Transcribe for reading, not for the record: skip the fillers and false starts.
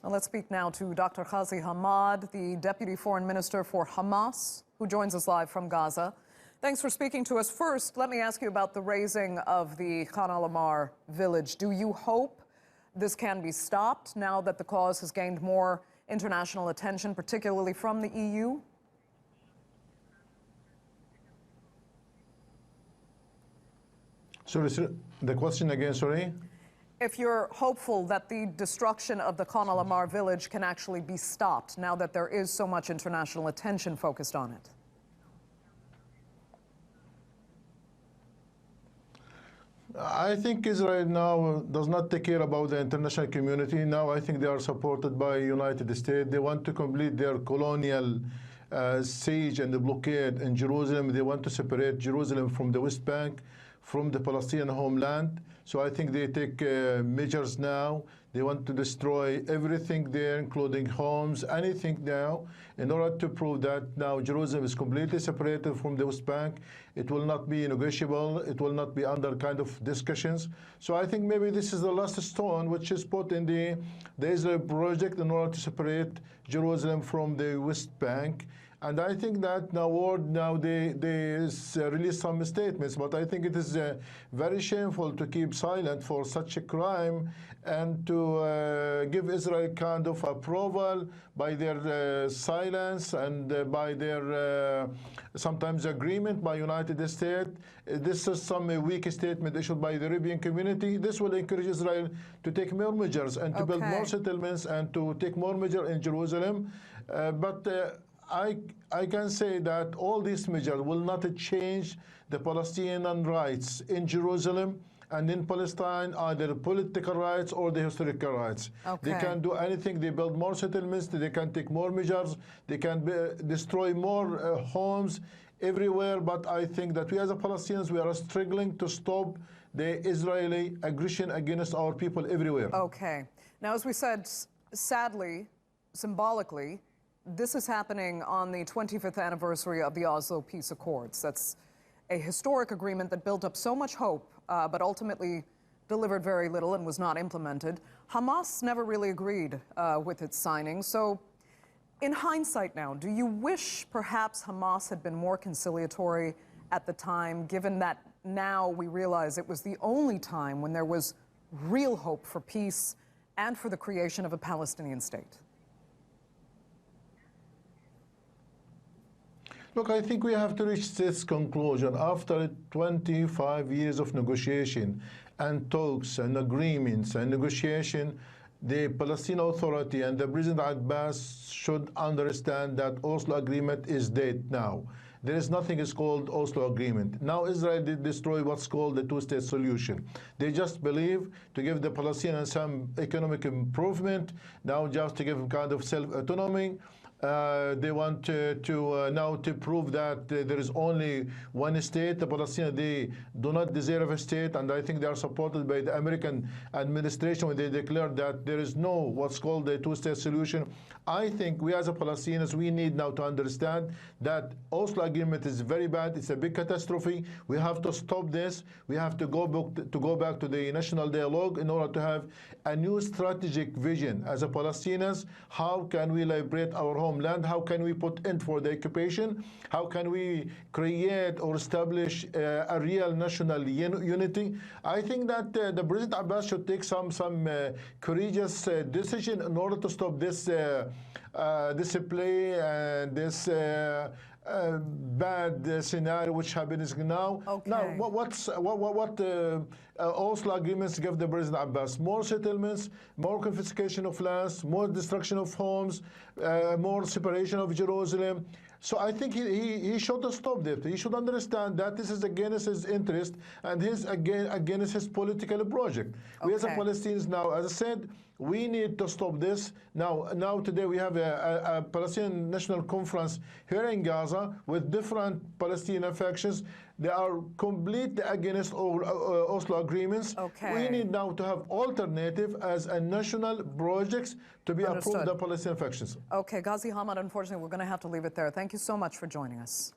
Well, let's speak now to Dr. Ghazi Hamad, the Deputy Foreign Minister for Hamas, who joins us live from Gaza. Thanks for speaking to us. First, let me ask you about the razing of the Khan al-Ahmar village. Do you hope this can be stopped now that the cause has gained more international attention, particularly from the EU? Sorry, the question again, sorry? If you're hopeful that the destruction of the Khan al-Ahmar village can actually be stopped now that there is so much international attention focused on it. I think Israel now does not take care about the international community. Now I think they are supported by United States. They want to complete their colonial siege and the blockade in Jerusalem. They want to separate Jerusalem from the West Bank, from the Palestinian homeland. So I think they take measures now. They want to destroy everything there, including homes, anything now, in order to prove that now Jerusalem is completely separated from the West Bank. It will not be negotiable. It will not be under kind of discussions. So I think maybe this is the last stone which is put in the Israel project in order to separate Jerusalem from the West Bank. And I think that now they release some statements, but I think it is very shameful to keep silent for such a crime and to give Israel kind of approval by their silence and by their sometimes agreement by United States. This is some weak statement issued by the Arabian community. This will encourage Israel to take more measures and to build more settlements and to take more measures in Jerusalem. I can say that all these measures will not change the Palestinian rights in Jerusalem and in Palestine, either political rights or the historical rights. They can do anything. They build more settlements. They can take more measures. They can destroy more homes everywhere. But I think that we as Palestinians, we are struggling to stop the Israeli aggression against our people everywhere. Okay. Now, as we said, sadly, symbolically, this is happening on the 25th anniversary of the Oslo Peace Accords. That's a historic agreement that built up so much hope, but ultimately delivered very little and was not implemented. Hamas never really agreed with its signing. So in hindsight now, do you wish perhaps Hamas had been more conciliatory at the time, given that now we realize it was the only time when there was real hope for peace and for the creation of a Palestinian state? Look, I think we have to reach this conclusion. After 25 years of negotiation and talks and agreements and negotiation, the Palestinian Authority and the President Abbas should understand that Oslo Agreement is dead now. There is nothing is called Oslo Agreement. Now Israel did destroy what's called the two-state solution. They just believe to give the Palestinians some economic improvement, now just to give them kind of self-autonomy. They want now to prove that there is only one state. The Palestinians, they do not deserve a state, and I think they are supported by the American administration when they declare that there is no what's called the two-state solution. I think we as a Palestinians, we need now to understand that Oslo Agreement is very bad. It's a big catastrophe. We have to stop this. We have to go back to the national dialogue in order to have a new strategic vision as a Palestinians. How can we liberate our homeland? How can we put end for the occupation? How can we create or establish a real national unity? I think that the President Abbas should take some courageous decision in order to stop this play and this bad scenario which happens now. Now, what Oslo agreements give the President Abbas? More settlements, more confiscation of lands, more destruction of homes, more separation of Jerusalem. So I think he should stop that. He should understand that this is against his interest and against his political project. We as a Palestinians now, as I said, we need to stop this. Now today we have a Palestinian National Conference here in Gaza with different Palestinian factions. They are completely against Oslo agreements. We need now to have alternative as a national projects to be approved by the Palestinian factions. Okay, Ghazi Hamad, unfortunately, we're going to have to leave it there. Thank you so much for joining us.